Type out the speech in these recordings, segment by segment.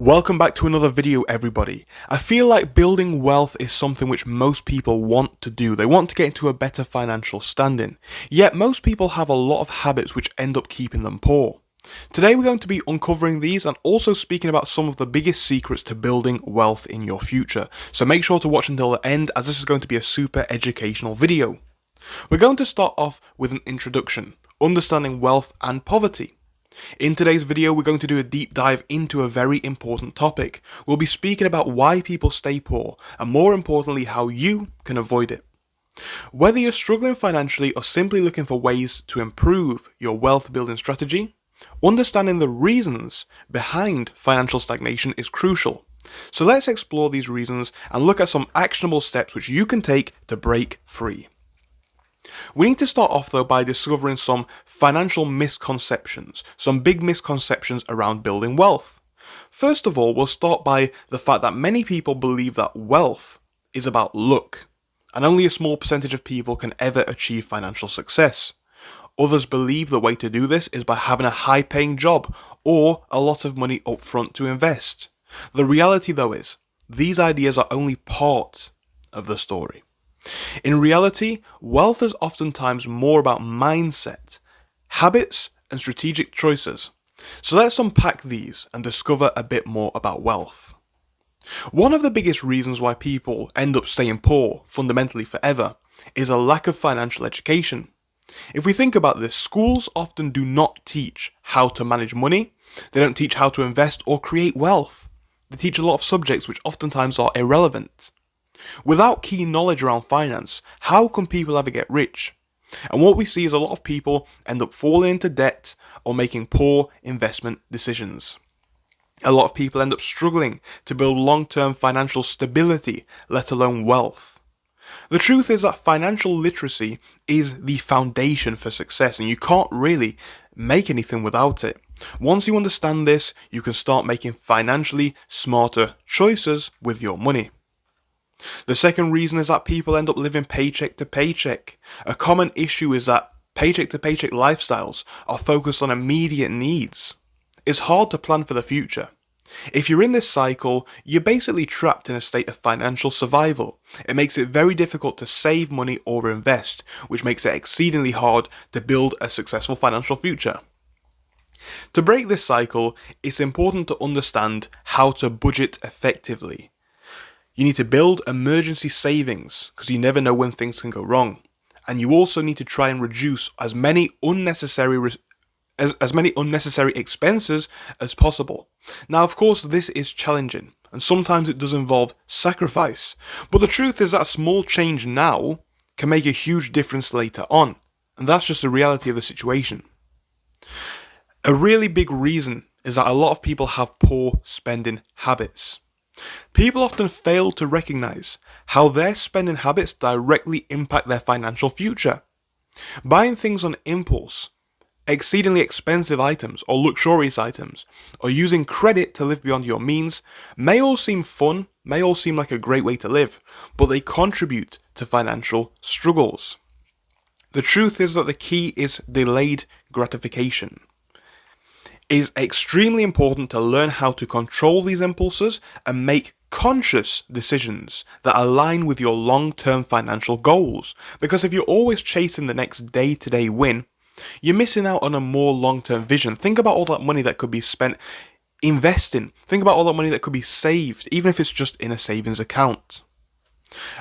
Welcome back to another video, everybody. I feel like building wealth is something which most people want to do. They want to get into a better financial standing. Yet most people have a lot of habits which end up keeping them poor. Today we're going to be uncovering these and also speaking about some of the biggest secrets to building wealth in your future. So make sure to watch until the end, as this is going to be a super educational video. We're going to start off with an introduction, understanding wealth and poverty. In today's video, we're going to do a deep dive into a very important topic. We'll be speaking about why people stay poor, and more importantly, how you can avoid it. Whether you're struggling financially or simply looking for ways to improve your wealth building strategy, understanding the reasons behind financial stagnation is crucial. So let's explore these reasons and look at some actionable steps which you can take to break free. We need to start off though by discovering some financial misconceptions, some big misconceptions around building wealth. First of all, we'll start by the fact that many people believe that wealth is about luck, and only a small percentage of people can ever achieve financial success. Others believe the way to do this is by having a high-paying job or a lot of money up front to invest. The reality though is, these ideas are only part of the story. In reality, wealth is oftentimes more about mindset, habits, and strategic choices. So let's unpack these and discover a bit more about wealth. One of the biggest reasons why people end up staying poor, fundamentally forever, is a lack of financial education. If we think about this, schools often do not teach how to manage money, they don't teach how to invest or create wealth. They teach a lot of subjects which oftentimes are irrelevant. Without key knowledge around finance, how can people ever get rich? And what we see is a lot of people end up falling into debt or making poor investment decisions. A lot of people end up struggling to build long-term financial stability, let alone wealth. The truth is that financial literacy is the foundation for success, and you can't really make anything without it. Once you understand this, you can start making financially smarter choices with your money. The second reason is that people end up living paycheck to paycheck. A common issue is that paycheck to paycheck lifestyles are focused on immediate needs. It's hard to plan for the future. If you're in this cycle, you're basically trapped in a state of financial survival. It makes it very difficult to save money or invest, which makes it exceedingly hard to build a successful financial future. To break this cycle, it's important to understand how to budget effectively. You need to build emergency savings because you never know when things can go wrong. And you also need to try and reduce as many unnecessary expenses as possible. Now, of course, this is challenging and sometimes it does involve sacrifice. But the truth is that a small change now can make a huge difference later on. And that's just the reality of the situation. A really big reason is that a lot of people have poor spending habits. People often fail to recognize how their spending habits directly impact their financial future. Buying things on impulse, exceedingly expensive items or luxurious items, or using credit to live beyond your means may all seem fun, may all seem like a great way to live, but they contribute to financial struggles. The truth is that the key is delayed gratification. It is extremely important to learn how to control these impulses and make conscious decisions that align with your long-term financial goals. Because if you're always chasing the next day-to-day win, you're missing out on a more long-term vision. Think about all that money that could be spent investing. Think about all that money that could be saved, even if it's just in a savings account.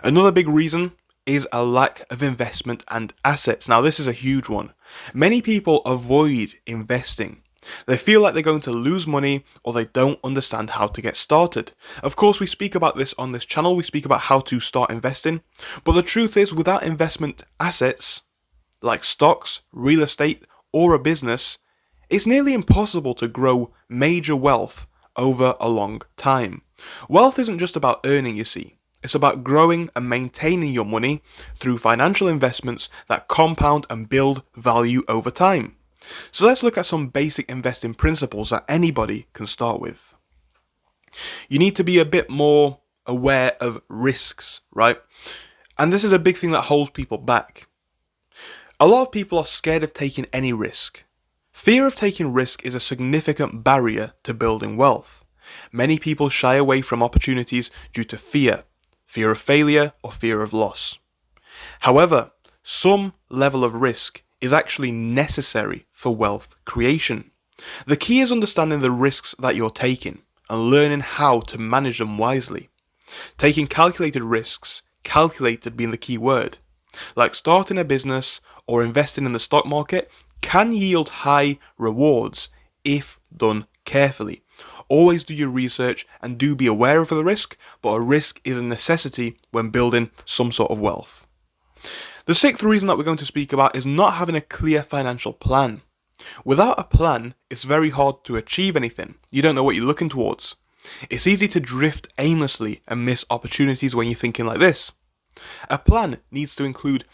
Another big reason is a lack of investment and assets. Now, this is a huge one. Many people avoid investing. They feel like they're going to lose money or they don't understand how to get started. Of course, we speak about this on this channel. We speak about how to start investing. But the truth is, without investment assets like stocks, real estate, or a business, it's nearly impossible to grow major wealth over a long time. Wealth isn't just about earning, you see. It's about growing and maintaining your money through financial investments that compound and build value over time. So let's look at some basic investing principles that anybody can start with. You need to be a bit more aware of risks, right? And this is a big thing that holds people back. A lot of people are scared of taking any risk. Fear of taking risk is a significant barrier to building wealth. Many people shy away from opportunities due to fear of failure or fear of loss. However, some level of risk is actually necessary for wealth creation. The key is understanding the risks that you're taking and learning how to manage them wisely. Taking calculated risks, calculated being the key word, like starting a business or investing in the stock market, can yield high rewards if done carefully. Always do your research and do be aware of the risk, but a risk is a necessity when building some sort of wealth. The sixth reason that we're going to speak about is not having a clear financial plan. Without a plan, it's very hard to achieve anything. You don't know what you're looking towards. It's easy to drift aimlessly and miss opportunities when you're thinking like this. A plan needs to include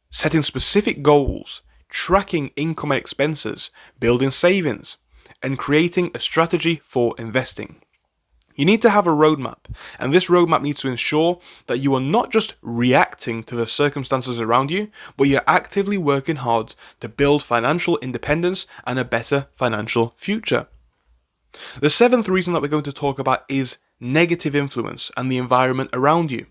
setting specific goals, tracking income and expenses, building savings, and creating a strategy for investing. You need to have a roadmap, and this roadmap needs to ensure that you are not just reacting to the circumstances around you, but you're actively working hard to build financial independence and a better financial future. The seventh reason that we're going to talk about is negative influence and the environment around you.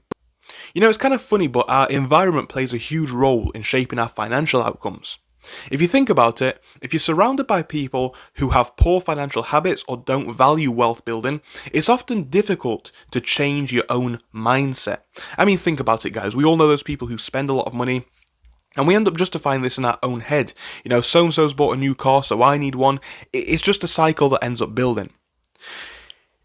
You know, it's kind of funny, but our environment plays a huge role in shaping our financial outcomes. If you think about it, if you're surrounded by people who have poor financial habits or don't value wealth building, it's often difficult to change your own mindset. I mean, think about it, guys. We all know those people who spend a lot of money, and we end up justifying this in our own head. You know, so-and-so's bought a new car, so I need one. It's just a cycle that ends up building.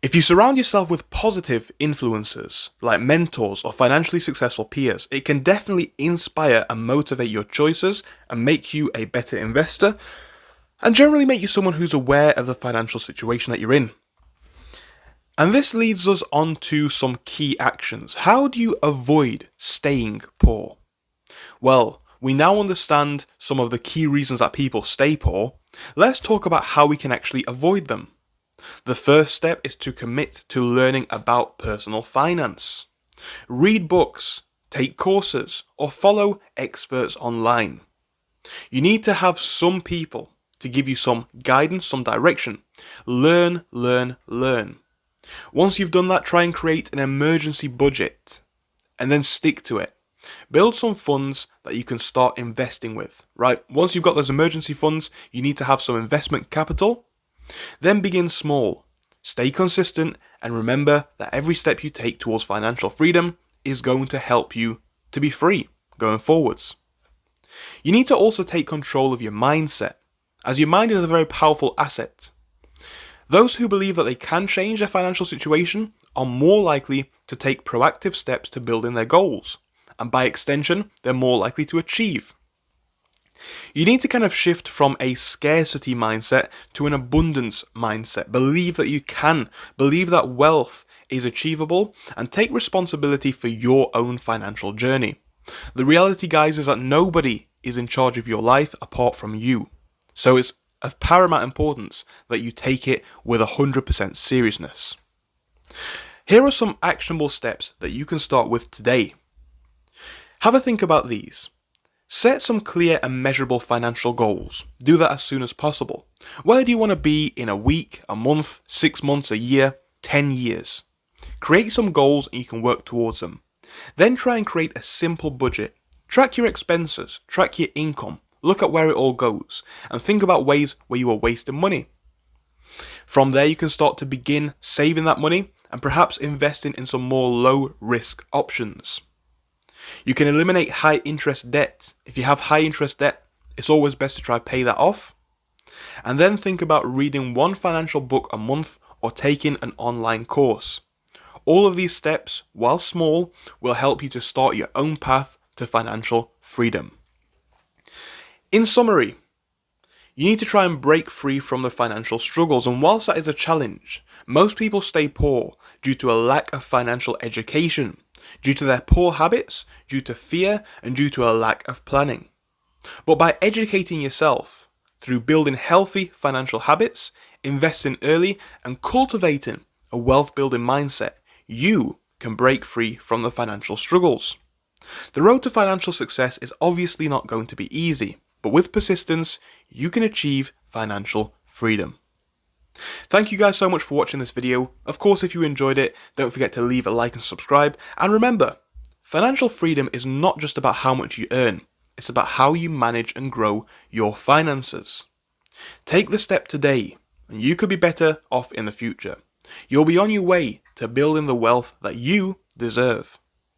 If you surround yourself with positive influences, like mentors or financially successful peers, it can definitely inspire and motivate your choices and make you a better investor, and generally make you someone who's aware of the financial situation that you're in. And this leads us on to some key actions. How do you avoid staying poor? Well, we now understand some of the key reasons that people stay poor. Let's talk about how we can actually avoid them. The first step is to commit to learning about personal finance. Read books, take courses, or follow experts online. You need to have some people to give you some guidance, some direction. Learn, learn, learn. Once you've done that, try and create an emergency budget and then stick to it. Build some funds that you can start investing with, right? Once you've got those emergency funds, you need to have some investment capital. Then begin small, stay consistent, and remember that every step you take towards financial freedom is going to help you to be free going forwards. You need to also take control of your mindset, as your mind is a very powerful asset. Those who believe that they can change their financial situation are more likely to take proactive steps to building their goals, and by extension, they're more likely to achieve. You need to kind of shift from a scarcity mindset to an abundance mindset. Believe that you can, believe that wealth is achievable, and take responsibility for your own financial journey. The reality, guys, is that nobody is in charge of your life apart from you. So it's of paramount importance that you take it with 100% seriousness. Here are some actionable steps that you can start with today. Have a think about these. Set some clear and measurable financial goals. Do that as soon as possible. Where do you want to be in a week, a month, 6 months, a year, 10 years? Create some goals and you can work towards them. Then try and create a simple budget. Track your expenses, track your income, look at where it all goes, and think about ways where you are wasting money. From there, you can start to begin saving that money and perhaps investing in some more low-risk options. You can eliminate high interest debt. If you have high interest debt, it's always best to try pay that off. And then think about reading one financial book a month or taking an online course. All of these steps, while small, will help you to start your own path to financial freedom. In summary, you need to try and break free from the financial struggles, and whilst that is a challenge, most people stay poor due to a lack of financial education, due to their poor habits, due to fear, and due to a lack of planning. But by educating yourself through building healthy financial habits, investing early, and cultivating a wealth building mindset, you can break free from the financial struggles. The road to financial success is obviously not going to be easy, but with persistence, you can achieve financial freedom. Thank you guys so much for watching this video. Of course, if you enjoyed it, don't forget to leave a like and subscribe. And remember, financial freedom is not just about how much you earn, it's about how you manage and grow your finances. Take the step today, and you could be better off in the future. You'll be on your way to building the wealth that you deserve.